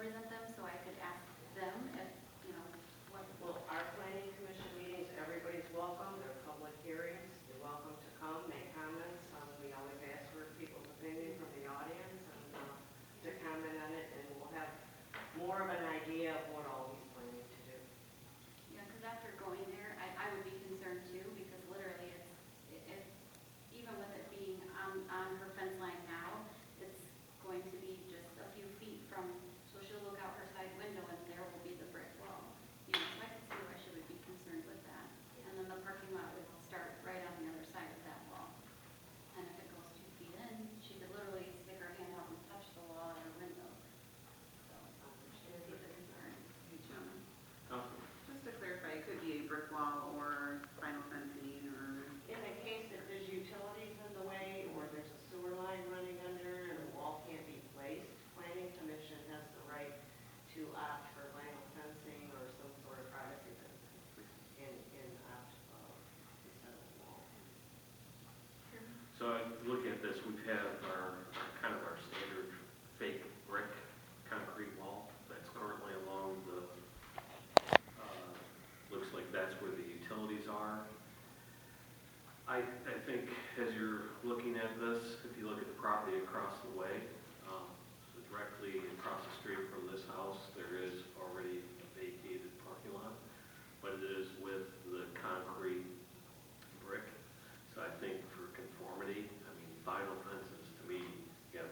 represent them, so I could ask them if, what. Well, our planning commission meetings, everybody's welcome. They're public hearings. You're welcome to come, make comments. We always ask for people's opinion from the audience and to comment on it, and we'll have more of an idea of what all he's planning to do. Yeah, because after going there, I would be concerned too, because literally it's even with it being on her fence line now, it's going to be just a few feet from, so she'll look out her side window and there will be the brick wall. So I can see why she would be concerned with that. And then the parking lot would start right on the other side of that wall. And if it goes 2 feet in, she could literally stick her hand out and touch the wall at her window. So, I see the concern. Just to clarify, it could be a brick wall or vinyl fencing or... In the case that there's utilities in the way or there's a sewer line running under and the wall can't be placed, planning commission has the right to opt for vinyl fencing or some sort of privacy fencing in opt instead of wall. So looking at this, we have our kind of our standard fake brick concrete wall that's currently along the, looks like that's where the utilities are. I think as you're looking at this, if you look at the property across the way, so directly across the street from this house, there is already a vacated parking lot, but it is with the concrete brick. So I think for conformity, I mean, vinyl fences, to me, yeah,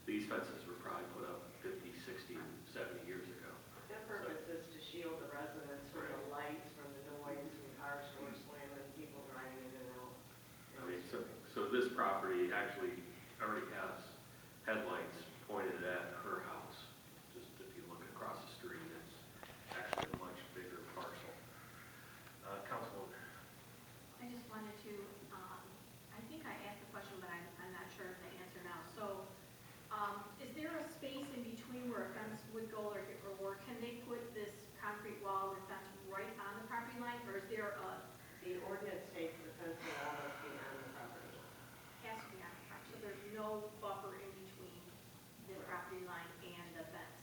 these fences were probably put up 50, 60, 70 years ago. Their purpose is to shield the residents from the lights, from the noise, from car stores slamming, people driving in and out. I mean, so this property actually already has headlights pointed at her house. Just if you look across the street, it's actually a much bigger parcel. Councilwoman. I just wanted to, I think I asked the question, but I'm not sure of the answer now. So, is there a space in between where a fence would go, or can they put this concrete wall or fence right on the property line, or is there a... The ordinance states the fence will always be on the property line. has to be on the property, so there's no buffer in between the property line and the fence?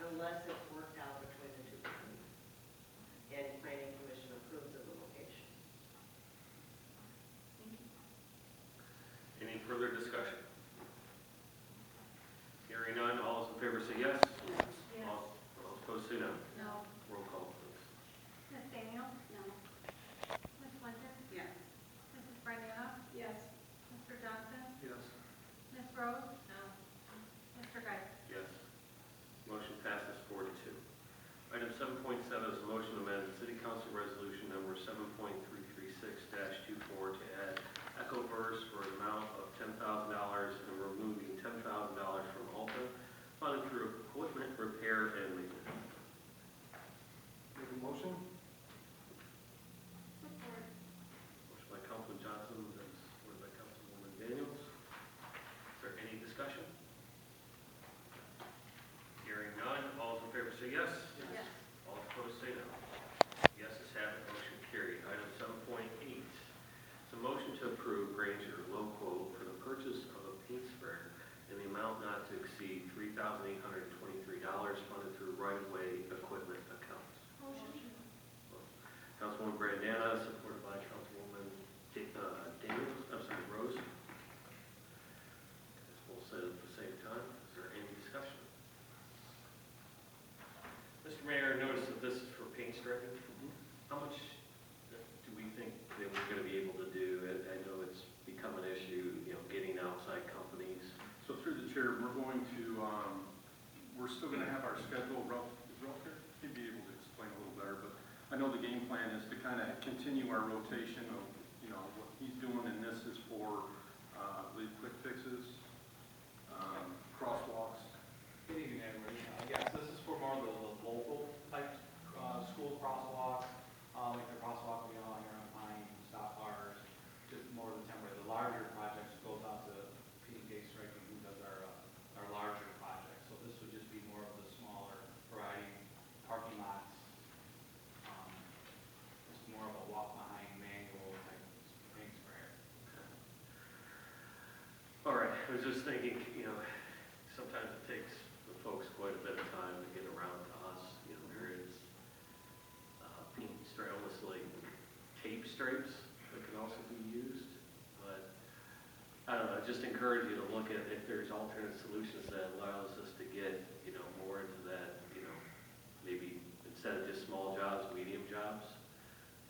Unless it's worked out between the two parties. And planning commission approves of the location. Thank you. Any further discussion? Hearing none, all those in favor say yes. Yes. All opposed say no. No. Roll call, please. Ms. Daniel? No. Ms. Winter? Yes. Mrs. Brandana? Yes. Mr. Johnson? Yes. Ms. Rose? No. Mr. Geis? Yes. Motion passes 4-2. Item 7.7 is a motion to amend City Council Resolution number 7.336-24 to add Echo Verse for an amount of $10,000 and removing $10,000 from Alta, funded through equipment repair and maintenance. Make a motion? Support. Motion by Councilman Johnson and supported by Councilwoman Daniels. Is there any discussion? Hearing none, all those in favor say yes. Yes. All opposed say no. Yeses have it, motion carried. Item 7.8, it's a motion to approve Granger low quote for the purchase of a paint sprayer in the amount not to exceed $3,823 funded through right-of-way equipment accounts. Motion. Councilwoman Brandana, supported by Councilwoman Daniels, Rose. As we'll say at the same time, is there any discussion? Mr. Mayor, notice that this is for paint stripping. How much do we think that we're going to be able to do? I know it's become an issue, getting outside companies. So through the chair, we're going to, we're still going to have our schedule. Is Ralph here? He'd be able to explain a little better, but I know the game plan is to kind of continue our rotation of, what he's doing, and this is for, I believe, quick fixes, crosswalks. Good evening, everybody. Yes, this is for more of the local type school crosswalks, like the crosswalk we all here on Pine, stop bars, just more of the temporary. The larger projects goes out to PDK Striking, who does our larger projects. So this would just be more of the smaller variety parking lots. It's more of a walk behind manual type paint sprayer. All right, I was just thinking, sometimes it takes the folks quite a bit of time encourage you to look at if there's alternate solutions that allows us to get, more into that, maybe instead of just small jobs, medium jobs.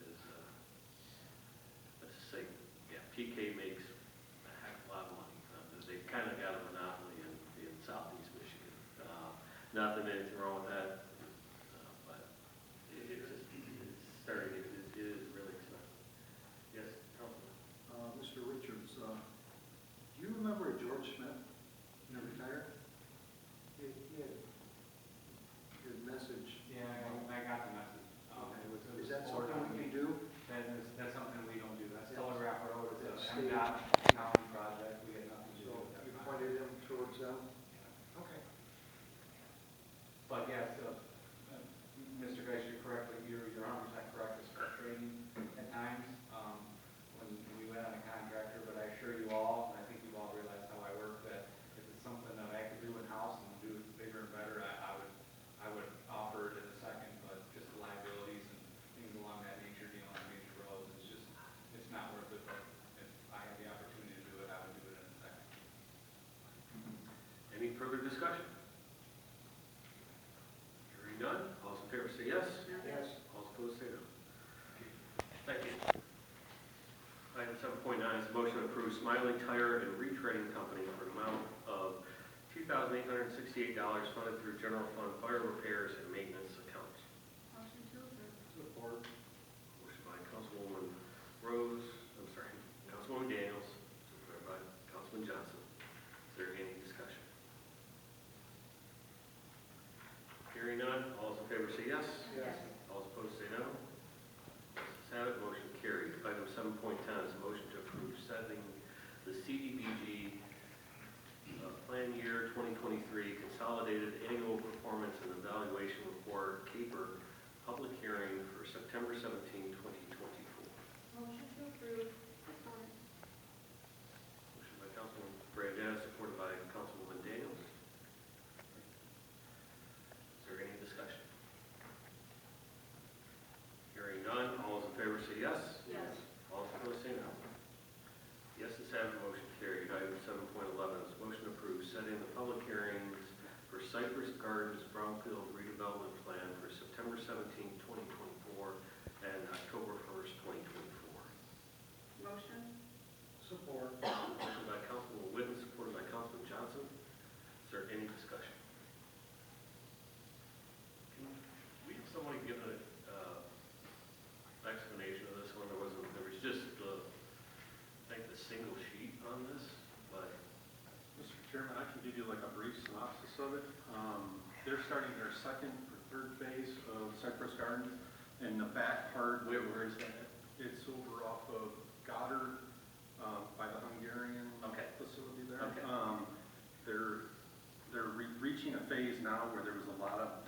Is, let's just say, PK makes a heck of a lot of money. They've kind of got a monopoly in southeast Michigan. Nothing, anything wrong with that, but it's starting, it is really expensive. Yes, Councilman? Mr. Richards, do you remember George Smith, retired? He had his message. Yeah, I got the message. It was Is that forwarded something on we me. can do? That's something we don't do. That's Yeah. Telegraph Road. It's That's a state. MDOT county project. We had nothing to do So with that. you pointed him towards them? Yeah. Okay. But yes, Mr. Geis, you're correct. You're 100% correct. It's frustrating at times when we went on a contractor. But I assure you all, and I think you all realize how I work, that if it's something that I could do in house and do it bigger and better, I would offer it in a second. But just the liabilities and things along that nature, dealing on major roads, it's not worth it. But if I had the opportunity to do it, I would do it in a second. Any further discussion? Hearing none, all those in favor say yes. Yes. All opposed say no. Thank you. Item 7.9 is a motion to approve Smiley Tire and Retreading Company for an amount of $2,868 funded through general fund fire repairs and maintenance accounts. Motion to approve. Support. Motion by Councilwoman Councilwoman Daniels, supported by Councilman Johnson. Is there any discussion? Hearing none, all those in favor say yes. Yes. All opposed say no. Ayes have it, motion carried. Item 7.10 is a motion to approve setting the CDBG plan year 2023 consolidated annual performance and evaluation report CAPER public hearing for September 17, 2024. Motion to approve. Support. Motion by Councilman Brandon, supported by Councilwoman Daniels. Is there any discussion? Hearing none, all those in favor say yes. Yes. All opposed say no. Yes, this have motion carried. Item 7.11 is motion to approve setting the public hearings for Cypress Gardens Brownfield redevelopment plan for September 17, 2024 and October 1st, 2024. Motion. Support. Motion by Councilman Whitten, supported by Councilman Johnson. Is there any discussion? Can we have somebody give an explanation of this one? There was just I think the single sheet on this, but Mr. Chairman, I can give you like a brief synopsis of it. They're starting their second or third phase of Cypress Gardens, and the back part. where is that? It's over off of Goddard, by the Hungarian Okay. facility there. Okay. They're reaching a phase now where there was a lot of